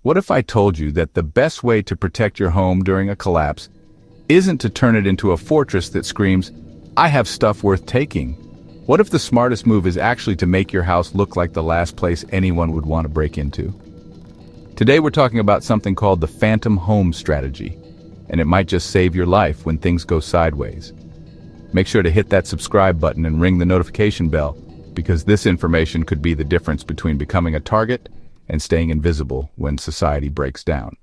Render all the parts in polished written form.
What if I told you that the best way to protect your home during a collapse isn't to turn it into a fortress that screams, "I have stuff worth taking"? What if the smartest move is actually to make your house look like the last place anyone would want to break into? Today we're talking about something called the phantom home strategy, and it might just save your life when things go sideways. Make sure to hit that subscribe button and ring the notification bell, because this information could be the difference between becoming a target and staying invisible when society breaks down.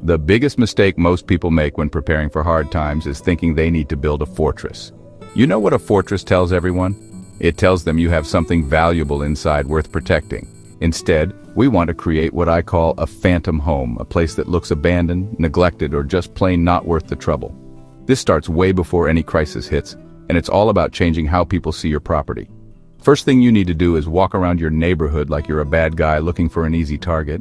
The biggest mistake most people make when preparing for hard times is thinking they need to build a fortress. You know what a fortress tells everyone? It tells them you have something valuable inside worth protecting. Instead, we want to create what I call a phantom home, a place that looks abandoned, neglected, or just plain not worth the trouble. This starts way before any crisis hits, and it's all about changing how people see your property. First thing you need to do is walk around your neighborhood like you're a bad guy looking for an easy target.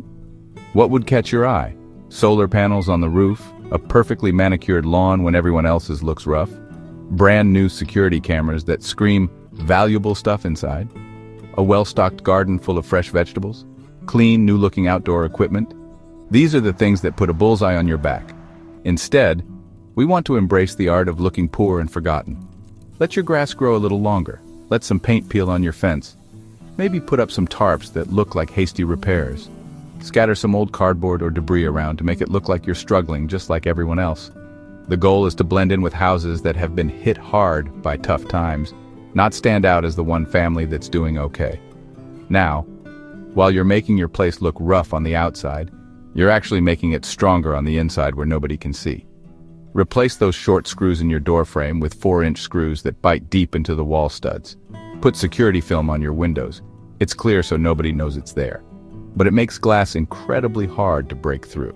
What would catch your eye? Solar panels on the roof, a perfectly manicured lawn when everyone else's looks rough, brand new security cameras that scream valuable stuff inside, a well-stocked garden full of fresh vegetables, clean, new-looking outdoor equipment. These are the things that put a bullseye on your back. Instead, we want to embrace the art of looking poor and forgotten. Let your grass grow a little longer. Let some paint peel on your fence. Maybe put up some tarps that look like hasty repairs. Scatter some old cardboard or debris around to make it look like you're struggling just like everyone else. The goal is to blend in with houses that have been hit hard by tough times, not stand out as the one family that's doing okay. Now, while you're making your place look rough on the outside, you're actually making it stronger on the inside where nobody can see. Replace those short screws in your door frame with 4-inch screws that bite deep into the wall studs. Put security film on your windows. It's clear so nobody knows it's there. But it makes glass incredibly hard to break through.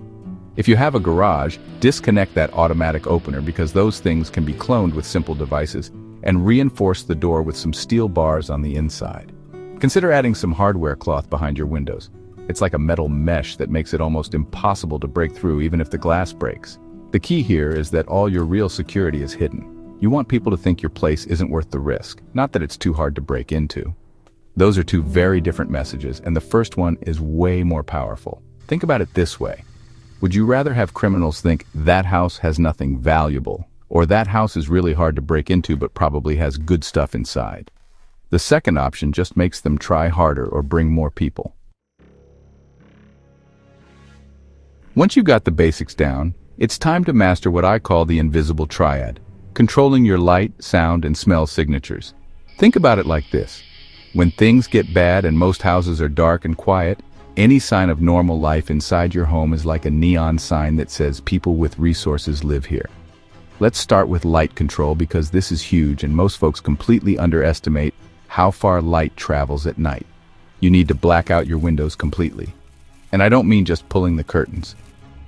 If you have a garage, disconnect that automatic opener because those things can be cloned with simple devices, and reinforce the door with some steel bars on the inside. Consider adding some hardware cloth behind your windows. It's like a metal mesh that makes it almost impossible to break through even if the glass breaks. The key here is that all your real security is hidden. You want people to think your place isn't worth the risk, not that it's too hard to break into. Those are two very different messages, and the first one is way more powerful. Think about it this way. Would you rather have criminals think that house has nothing valuable, or that house is really hard to break into but probably has good stuff inside? The second option just makes them try harder or bring more people. Once you've got the basics down, it's time to master what I call the invisible triad, controlling your light, sound, and smell signatures. Think about it like this. When things get bad and most houses are dark and quiet, any sign of normal life inside your home is like a neon sign that says people with resources live here. Let's start with light control because this is huge and most folks completely underestimate how far light travels at night. You need to black out your windows completely. And I don't mean just pulling the curtains.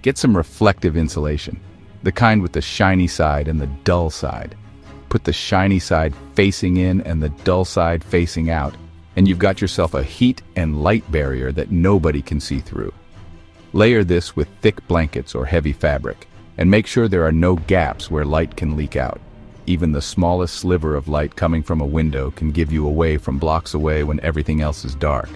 Get some reflective insulation, the kind with the shiny side and the dull side. Put the shiny side facing in and the dull side facing out, and you've got yourself a heat and light barrier that nobody can see through. Layer this with thick blankets or heavy fabric, and make sure there are no gaps where light can leak out. Even the smallest sliver of light coming from a window can give you away from blocks away when everything else is dark.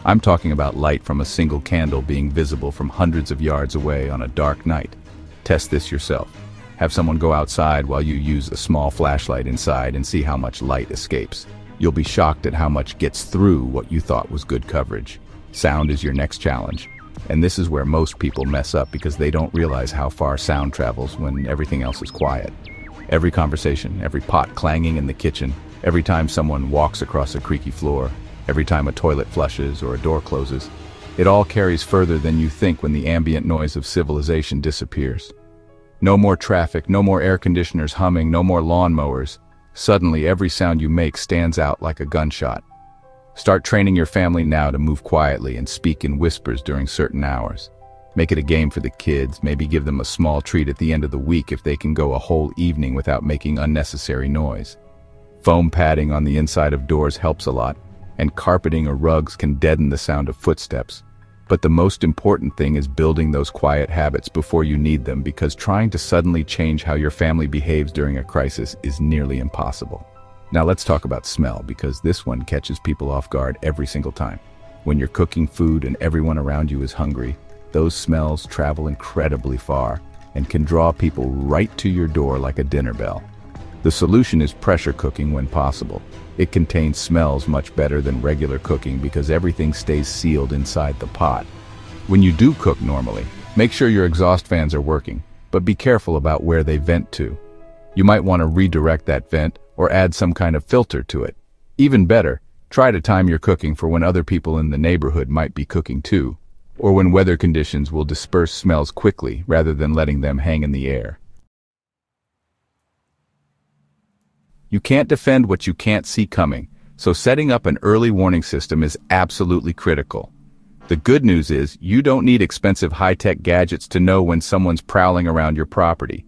I'm talking about light from a single candle being visible from hundreds of yards away on a dark night. Test this yourself. Have someone go outside while you use a small flashlight inside and see how much light escapes. You'll be shocked at how much gets through what you thought was good coverage. Sound is your next challenge. And this is where most people mess up because they don't realize how far sound travels when everything else is quiet. Every conversation, every pot clanging in the kitchen, every time someone walks across a creaky floor, every time a toilet flushes or a door closes, it all carries further than you think when the ambient noise of civilization disappears. No more traffic, no more air conditioners humming, no more lawnmowers. Suddenly, every sound you make stands out like a gunshot. Start training your family now to move quietly and speak in whispers during certain hours. Make it a game for the kids, maybe give them a small treat at the end of the week if they can go a whole evening without making unnecessary noise. Foam padding on the inside of doors helps a lot, and carpeting or rugs can deaden the sound of footsteps. But the most important thing is building those quiet habits before you need them, because trying to suddenly change how your family behaves during a crisis is nearly impossible. Now let's talk about smell, because this one catches people off guard every single time. When you're cooking food and everyone around you is hungry, those smells travel incredibly far and can draw people right to your door like a dinner bell. The solution is pressure cooking when possible. It contains smells much better than regular cooking because everything stays sealed inside the pot. When you do cook normally, make sure your exhaust fans are working, but be careful about where they vent to. You might want to redirect that vent or add some kind of filter to it. Even better, try to time your cooking for when other people in the neighborhood might be cooking too, or when weather conditions will disperse smells quickly rather than letting them hang in the air. You can't defend what you can't see coming, so setting up an early warning system is absolutely critical. The good news is you don't need expensive high-tech gadgets to know when someone's prowling around your property.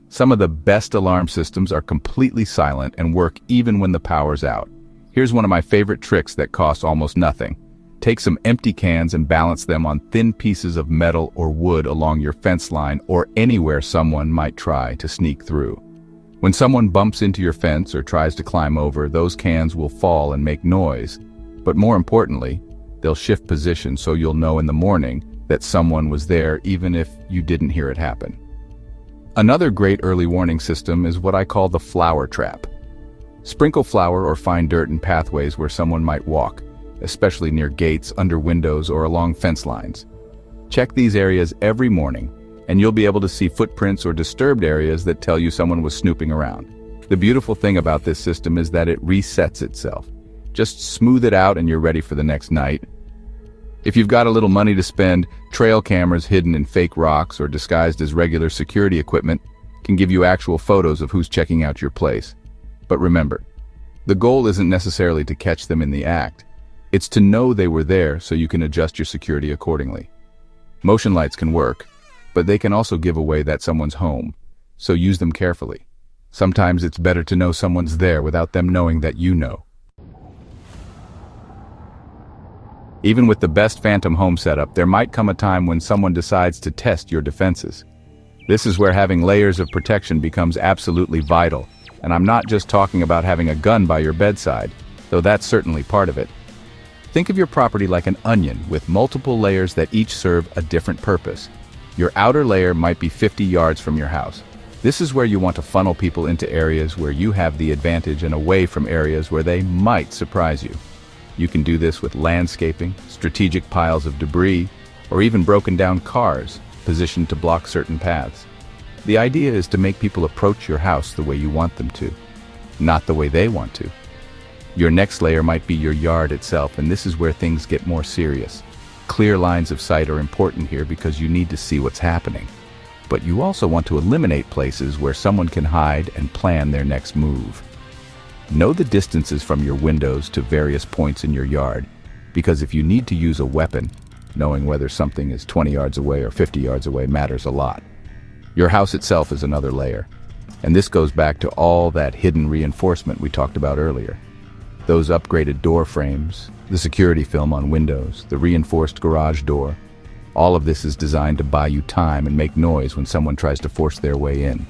Some of the best alarm systems are completely silent and work even when the power's out. Here's one of my favorite tricks that costs almost nothing. Take some empty cans and balance them on thin pieces of metal or wood along your fence line or anywhere someone might try to sneak through. When someone bumps into your fence or tries to climb over, those cans will fall and make noise. But more importantly, they'll shift position so you'll know in the morning that someone was there even if you didn't hear it happen. Another great early warning system is what I call the flower trap. Sprinkle flour or fine dirt in pathways where someone might walk, especially near gates, under windows, or along fence lines. Check these areas every morning, and you'll be able to see footprints or disturbed areas that tell you someone was snooping around. The beautiful thing about this system is that it resets itself. Just smooth it out and you're ready for the next night. If you've got a little money to spend, trail cameras hidden in fake rocks or disguised as regular security equipment can give you actual photos of who's checking out your place. But remember, the goal isn't necessarily to catch them in the act. It's to know they were there so you can adjust your security accordingly. Motion lights can work, but they can also give away that someone's home, so use them carefully. Sometimes it's better to know someone's there without them knowing that you know. Even with the best phantom home setup, there might come a time when someone decides to test your defenses. This is where having layers of protection becomes absolutely vital, and I'm not just talking about having a gun by your bedside, though that's certainly part of it. Think of your property like an onion with multiple layers that each serve a different purpose. Your outer layer might be 50 yards from your house. This is where you want to funnel people into areas where you have the advantage and away from areas where they might surprise you. You can do this with landscaping, strategic piles of debris, or even broken down cars positioned to block certain paths. The idea is to make people approach your house the way you want them to, not the way they want to. Your next layer might be your yard itself, and this is where things get more serious. Clear lines of sight are important here because you need to see what's happening. But you also want to eliminate places where someone can hide and plan their next move. Know the distances from your windows to various points in your yard, because if you need to use a weapon, knowing whether something is 20 yards away or 50 yards away matters a lot. Your house itself is another layer, and this goes back to all that hidden reinforcement we talked about earlier. Those upgraded door frames, the security film on windows, the reinforced garage door, all of this is designed to buy you time and make noise when someone tries to force their way in.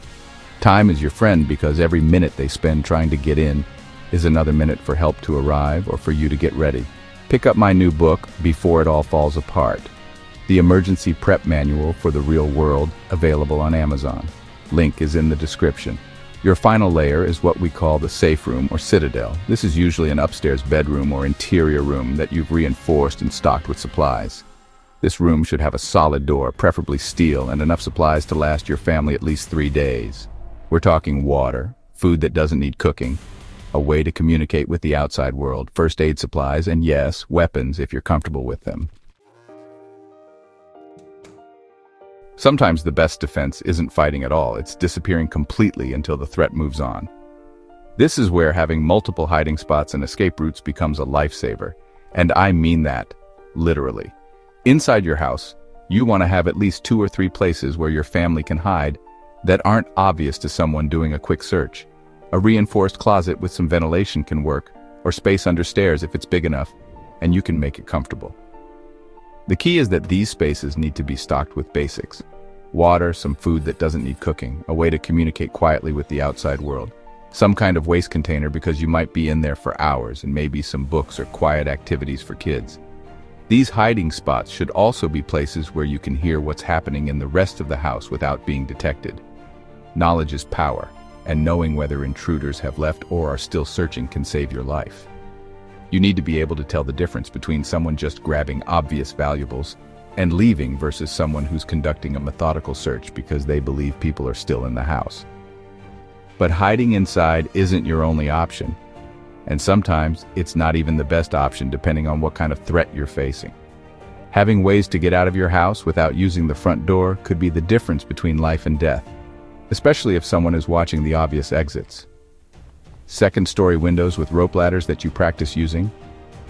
Time is your friend because every minute they spend trying to get in is another minute for help to arrive or for you to get ready. Pick up my new book, Before It All Falls Apart, the emergency prep manual for the real world, available on Amazon. Link is in the description. Your final layer is what we call the safe room or citadel. This is usually an upstairs bedroom or interior room that you've reinforced and stocked with supplies. This room should have a solid door, preferably steel, and enough supplies to last your family at least 3 days. We're talking water, food that doesn't need cooking, a way to communicate with the outside world, first aid supplies, and yes, weapons if you're comfortable with them. Sometimes the best defense isn't fighting at all, it's disappearing completely until the threat moves on. This is where having multiple hiding spots and escape routes becomes a lifesaver, and I mean that, literally. Inside your house, you want to have at least 2 or 3 places where your family can hide that aren't obvious to someone doing a quick search. A reinforced closet with some ventilation can work, or space under stairs if it's big enough, and you can make it comfortable. The key is that these spaces need to be stocked with basics. Water, some food that doesn't need cooking, a way to communicate quietly with the outside world. Some kind of waste container because you might be in there for hours, and maybe some books or quiet activities for kids. These hiding spots should also be places where you can hear what's happening in the rest of the house without being detected. Knowledge is power, and knowing whether intruders have left or are still searching can save your life. You need to be able to tell the difference between someone just grabbing obvious valuables and leaving versus someone who's conducting a methodical search because they believe people are still in the house. But hiding inside isn't your only option, and sometimes it's not even the best option depending on what kind of threat you're facing. Having ways to get out of your house without using the front door could be the difference between life and death, especially if someone is watching the obvious exits. Second-story windows with rope ladders that you practice using,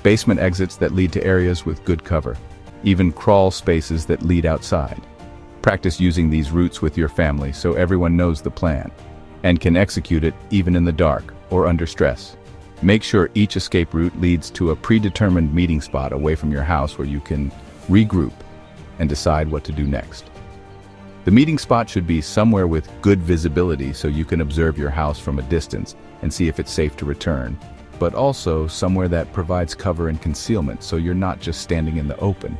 basement exits that lead to areas with good cover, even crawl spaces that lead outside. Practice using these routes with your family so everyone knows the plan and can execute it even in the dark or under stress. Make sure each escape route leads to a predetermined meeting spot away from your house where you can regroup and decide what to do next. The meeting spot should be somewhere with good visibility so you can observe your house from a distance and see if it's safe to return, but also somewhere that provides cover and concealment so you're not just standing in the open.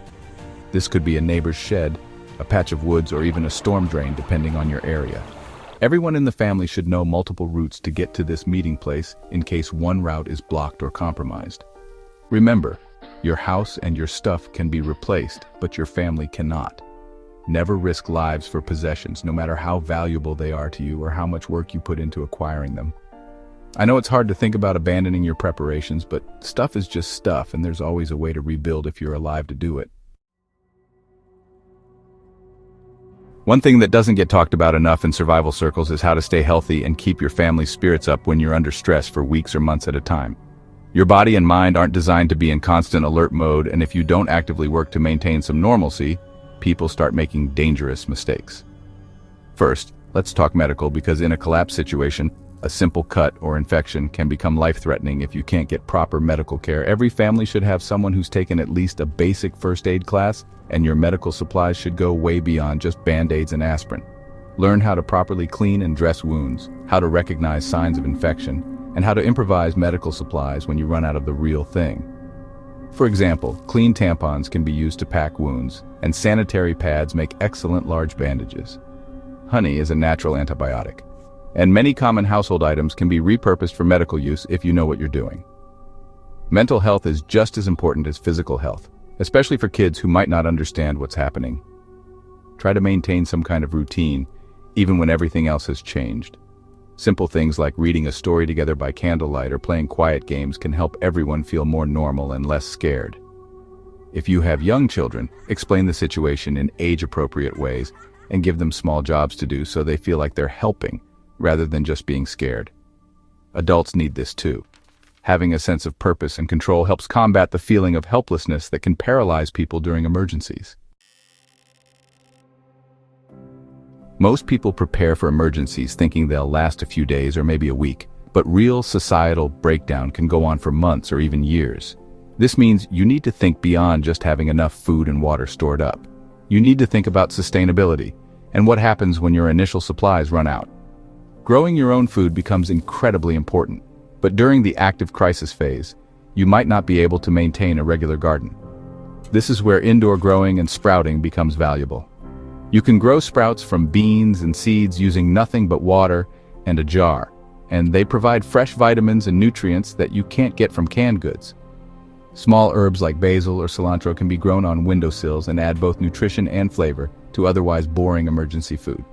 This could be a neighbor's shed, a patch of woods, or even a storm drain depending on your area. Everyone in the family should know multiple routes to get to this meeting place in case one route is blocked or compromised. Remember, your house and your stuff can be replaced, but your family cannot. Never risk lives for possessions, no matter how valuable they are to you or how much work you put into acquiring them. I know it's hard to think about abandoning your preparations, but stuff is just stuff, and there's always a way to rebuild if you're alive to do it. One thing that doesn't get talked about enough in survival circles is how to stay healthy and keep your family's spirits up when you're under stress for weeks or months at a time. Your body and mind aren't designed to be in constant alert mode, and if you don't actively work to maintain some normalcy, people start making dangerous mistakes. First, let's talk medical, because in a collapse situation, a simple cut or infection can become life-threatening if you can't get proper medical care. Every family should have someone who's taken at least a basic first aid class, and your medical supplies should go way beyond just band-aids and aspirin. Learn how to properly clean and dress wounds, how to recognize signs of infection, and how to improvise medical supplies when you run out of the real thing. For example, clean tampons can be used to pack wounds, and sanitary pads make excellent large bandages. Honey is a natural antibiotic, and many common household items can be repurposed for medical use if you know what you're doing. Mental health is just as important as physical health, especially for kids who might not understand what's happening. Try to maintain some kind of routine, even when everything else has changed. Simple things like reading a story together by candlelight or playing quiet games can help everyone feel more normal and less scared. If you have young children, explain the situation in age-appropriate ways and give them small jobs to do so they feel like they're helping, rather than just being scared. Adults need this too. Having a sense of purpose and control helps combat the feeling of helplessness that can paralyze people during emergencies. Most people prepare for emergencies thinking they'll last a few days or maybe a week, but real societal breakdown can go on for months or even years. This means you need to think beyond just having enough food and water stored up. You need to think about sustainability and what happens when your initial supplies run out. Growing your own food becomes incredibly important, but during the active crisis phase, you might not be able to maintain a regular garden. This is where indoor growing and sprouting becomes valuable. You can grow sprouts from beans and seeds using nothing but water and a jar, and they provide fresh vitamins and nutrients that you can't get from canned goods. Small herbs like basil or cilantro can be grown on windowsills and add both nutrition and flavor to otherwise boring emergency food.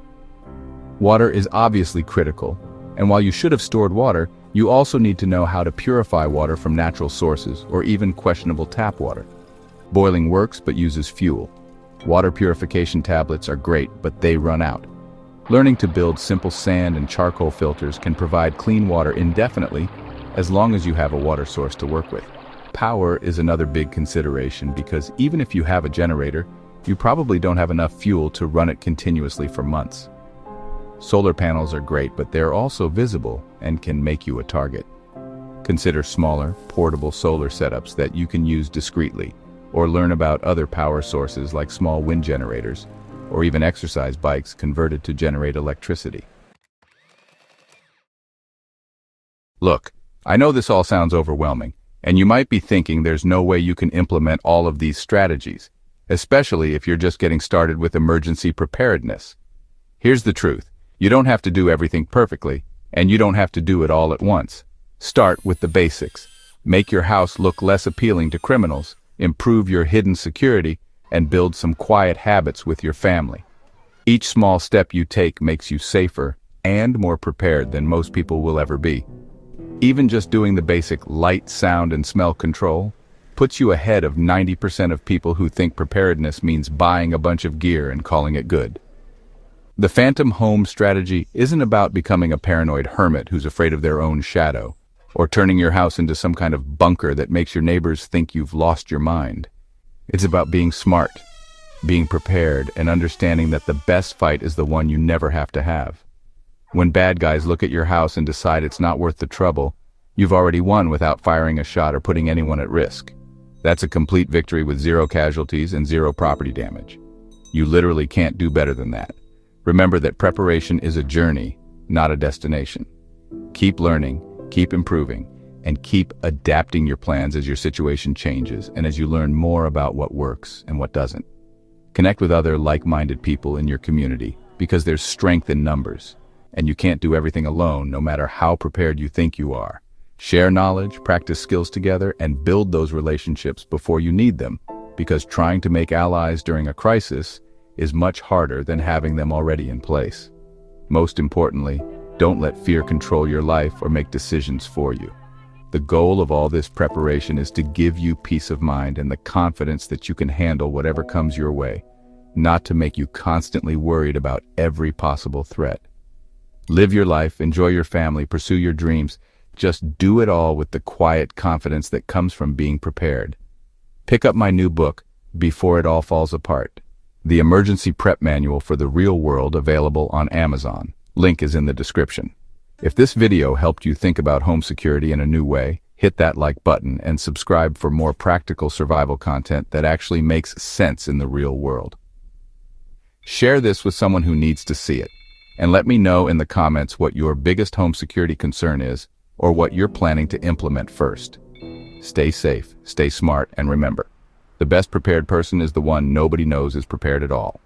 Water is obviously critical, and while you should have stored water, you also need to know how to purify water from natural sources or even questionable tap water. Boiling works but uses fuel. Water purification tablets are great, but they run out. Learning to build simple sand and charcoal filters can provide clean water indefinitely as long as you have a water source to work with. Power is another big consideration because even if you have a generator, you probably don't have enough fuel to run it continuously for months. Solar panels are great, but they're also visible and can make you a target. Consider smaller, portable solar setups that you can use discreetly, or learn about other power sources like small wind generators, or even exercise bikes converted to generate electricity. Look, I know this all sounds overwhelming, And you might be thinking there's no way you can implement all of these strategies, especially if you're just getting started with emergency preparedness. Here's the truth. You don't have to do everything perfectly, and you don't have to do it all at once. Start with the basics. Make your house look less appealing to criminals, improve your hidden security, and build some quiet habits with your family. Each small step you take makes you safer and more prepared than most people will ever be. Even just doing the basic light, sound, and smell control puts you ahead of 90% of people who think preparedness means buying a bunch of gear and calling it good. The phantom home strategy isn't about becoming a paranoid hermit who's afraid of their own shadow, or turning your house into some kind of bunker that makes your neighbors think you've lost your mind. It's about being smart, being prepared, and understanding that the best fight is the one you never have to have. When bad guys look at your house and decide it's not worth the trouble, you've already won without firing a shot or putting anyone at risk. That's a complete victory with 0 casualties and 0 property damage. You literally can't do better than that. Remember that preparation is a journey, not a destination. Keep learning, keep improving, and keep adapting your plans as your situation changes and as you learn more about what works and what doesn't. Connect with other like-minded people in your community because there's strength in numbers, and you can't do everything alone no matter how prepared you think you are. Share knowledge, practice skills together, and build those relationships before you need them, because trying to make allies during a crisis is much harder than having them already in place. Most importantly, don't let fear control your life or make decisions for you. The goal of all this preparation is to give you peace of mind and the confidence that you can handle whatever comes your way, not to make you constantly worried about every possible threat. Live your life, enjoy your family, pursue your dreams. Just do it all with the quiet confidence that comes from being prepared. Pick up my new book, Before It All Falls Apart, the emergency prep manual for the real world, available on Amazon. Link is in the description. If this video helped you think about home security in a new way, hit that like button and subscribe for more practical survival content that actually makes sense in the real world. Share this with someone who needs to see it, and let me know in the comments what your biggest home security concern is or what you're planning to implement first. Stay safe, stay smart, and remember, the best prepared person is the one nobody knows is prepared at all.